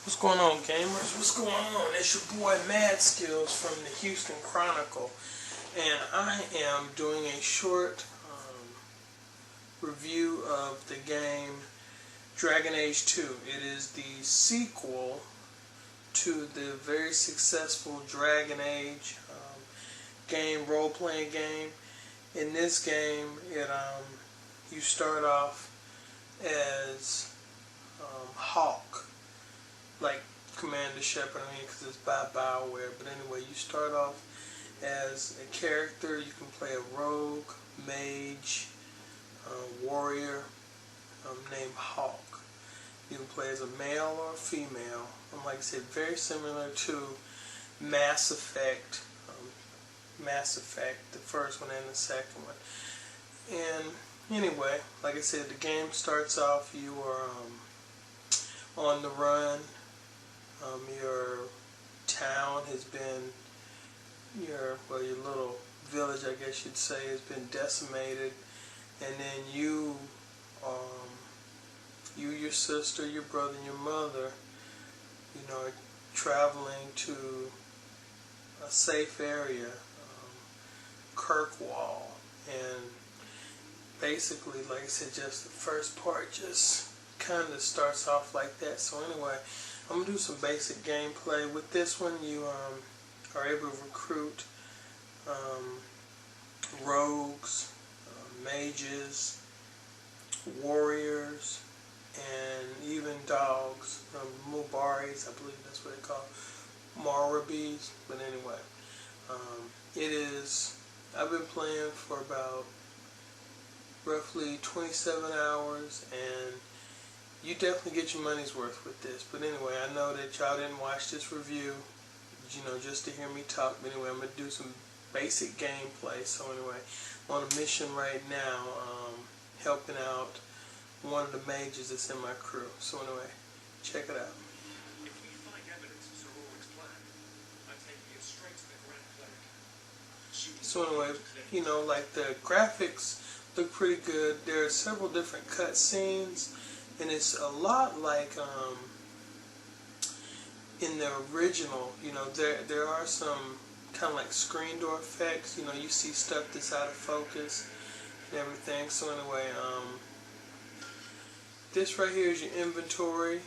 What's going on, gamers? What's going on? It's your boy Mad Skills from the Houston Chronicle, and I am doing a short review of the game Dragon Age 2. It is the sequel to the very successful Dragon Age role-playing game. In this game, you start off as Hawk, like Commander Shepard, because it's by BioWare. But anyway, you start off as a character. You can play a rogue, mage, warrior named Hawk. You can play as a male or a female. And like I said, very similar to Mass Effect. The first one and the second one. And anyway, like I said, the game starts off, you are on the run. Your town has been, your little village, I guess you'd say, has been decimated. And then you, your sister, your brother, and your mother, are traveling to a safe area, Kirkwall, and basically, like I said, just the first part just kind of starts off like that. So anyway, I'm gonna do some basic gameplay. With this one, you are able to recruit rogues, mages, warriors, and even dogs, Mubaris, I believe that's what they call Marabis. But anyway, I've been playing for about roughly 27 hours, and you definitely get your money's worth with this. But anyway, I know that y'all didn't watch this review, just to hear me talk. But anyway, I'm going to do some basic gameplay. So anyway, I'm on a mission right now, helping out one of the mages that's in my crew. So anyway, check it out. If we find evidence of Sir Ulrich's plan, I'm taking it straight to the Grand Cleric. So anyway, like the graphics look pretty good. There are several different cut scenes, and it's a lot like in the original. There are some kind of like screen door effects. You see stuff that's out of focus and everything. So anyway, this right here is your inventory.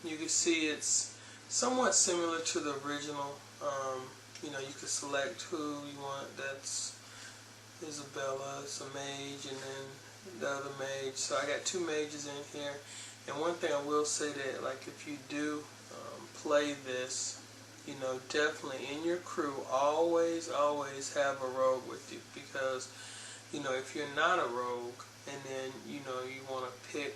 You can see it's somewhat similar to the original. You can select who you want. That's Isabella, it's a mage, and then the other mage. So I got two mages in here. And one thing I will say that, like, if you do play this, definitely in your crew, always have a rogue with you, because if you're not a rogue, and then you want to pick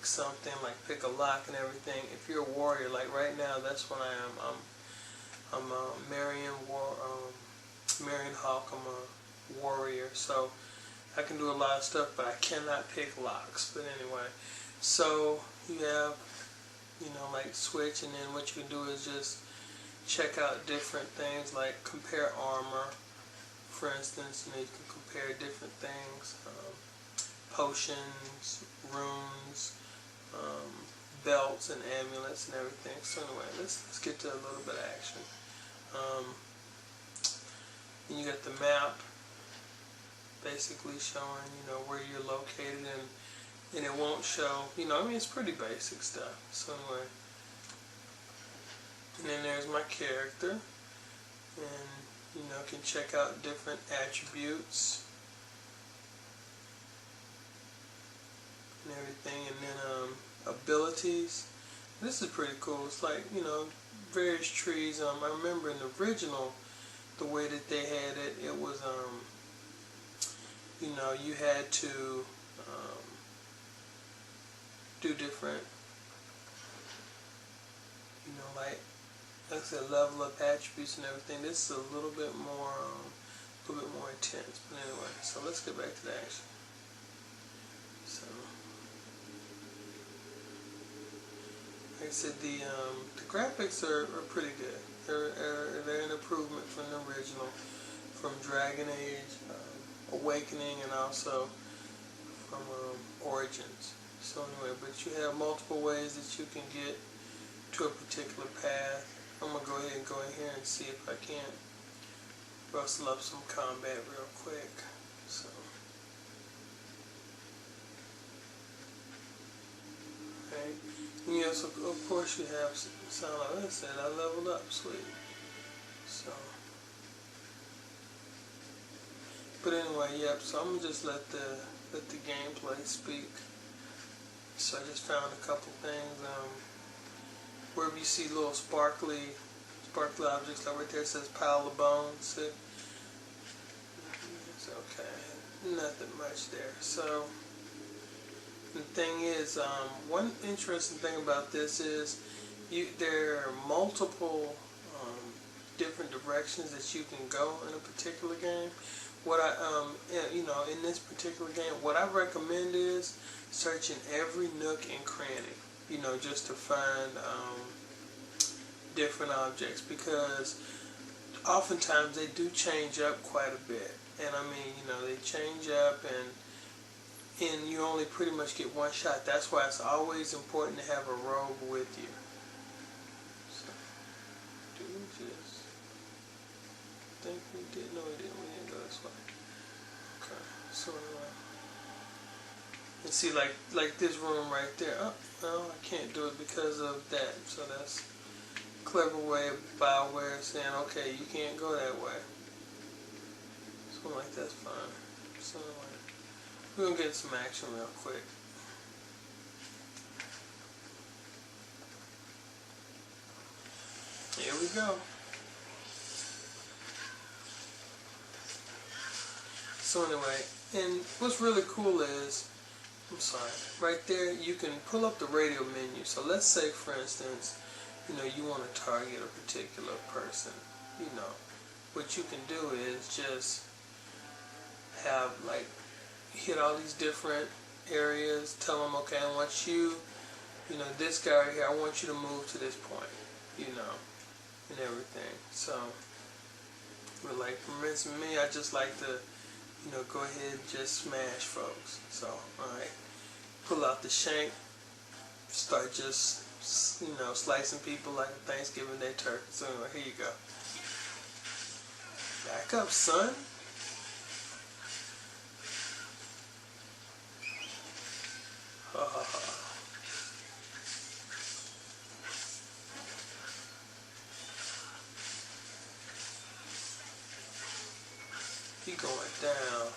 something, like pick a lock and everything. If you're a warrior, like right now, that's what I am. I'm Marion Hawk. I'm a warrior, so I can do a lot of stuff, but I cannot pick locks. But anyway, so you have, like switch, and then what you can do is just check out different things, like compare armor, for instance. You can compare different things, potions, runes, belts and amulets and everything. So anyway, let's get to a little bit of action. And you got the map basically showing, where you're located, and it won't show, it's pretty basic stuff. So anyway, and then there's my character, and can check out different attributes and everything, and then abilities. This is pretty cool. It's like, various trees. I remember in the original, the way that they had it, it was, you had to do different, like I said, level up attributes and everything. This is a little bit more intense. But anyway, so let's get back to the action. So, like I said, the graphics are pretty good. They're an improvement from the original, from Dragon Age Awakening, and also from Origins. So anyway, but you have multiple ways that you can get to a particular path. I'm going to go ahead and go in here and see if I can't rustle up some combat real quick. So, okay. And you also, of course, you have sound like I said, I leveled up, sweet. So, but anyway, yep. So I'm gonna just let the gameplay speak. So I just found a couple things. Wherever you see little sparkly objects, like right there it says pile of bones. See? It's okay. Nothing much there. So the thing is, one interesting thing about this is there are multiple different directions that you can go in a particular game. What in this particular game, what I recommend is searching every nook and cranny, just to find different objects, because oftentimes they do change up quite a bit. And I mean, they change up, and you only pretty much get one shot. That's why it's always important to have a rogue with you. So, do we just think we did? No, we didn't. We didn't go this way. Okay. So, and see, like this room right there. Oh, no, I can't do it because of that. So that's a clever way of BioWare saying, okay, you can't go that way. So like that's fine. So we're gonna get some action real quick. Here we go. So anyway, and what's really cool is, right there you can pull up the radio menu. So let's say, for instance, you want to target a particular person. What you can do is just have hit all these different areas, tell them, okay, I want you, this guy right here, I want you to move to this point, and everything. So, but for instance, me, I just like to, go ahead and just smash folks. So, alright, pull out the shank, start just, slicing people like a Thanksgiving Day turkey. So anyway, here you go. Back up, son. Ha ha ha. He going down.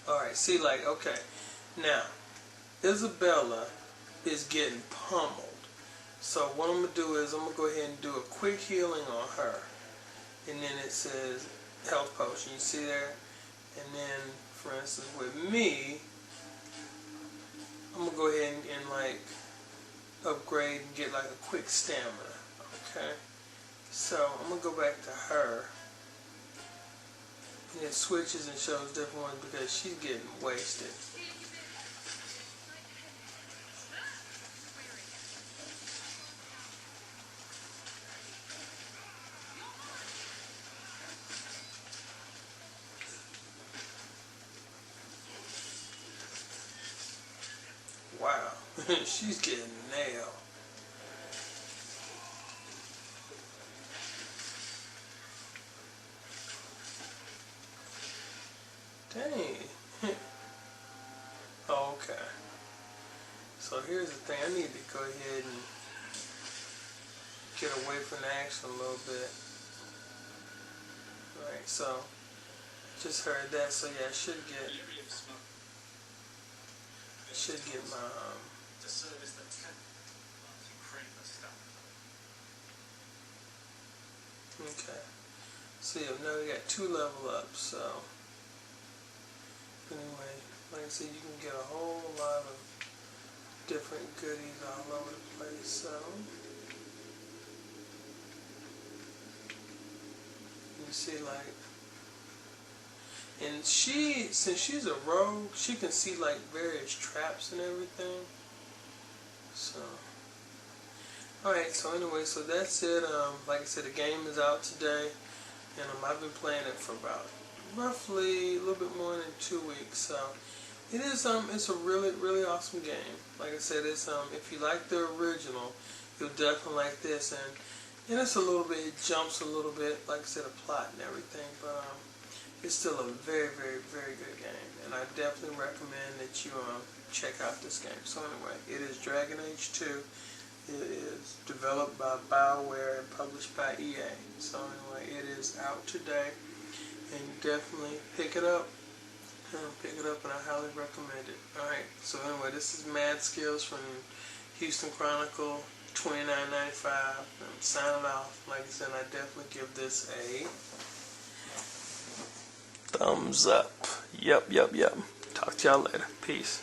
Alright, see, okay. Now, Isabella is getting pummeled. So what I'm going to do is I'm going to go ahead and do a quick healing on her. And then it says health potion. You see there? And then, for instance, with me, I'm going to go ahead and upgrade and get a quick stamina. Okay? So I'm going to go back to her. And it switches and shows different ones because she's getting wasted. Wow, she's getting nailed. Dang. Okay. So here's the thing. I need to go ahead and get away from the action a little bit. Alright, so just heard that. So yeah, I should get my okay. So yeah, now we got 2 level ups. So anyway, like I said, you can get a whole lot of different goodies all over the place. So you see, and since she's a rogue, she can see various traps and everything. So alright, so anyway, so that's it. Like I said, the game is out today, and I've been playing it for about roughly a little bit more than 2 weeks. So It is it's a really awesome game. Like I said, it's if you like the original, you'll definitely like this, and it's a little bit, it jumps a little bit, like I said, a plot and everything, but it's still a very good game, and I definitely recommend that you check out this game. So anyway, it is Dragon Age 2. It is developed by BioWare and published by EA. So anyway, it is out today, and definitely pick it up. Pick it up, and I highly recommend it. Alright, so anyway, this is Mad Skills from Houston Chronicle, $29.95. I'm signing off. Like I said, I definitely give this a thumbs up. Yep. Talk to y'all later. Peace.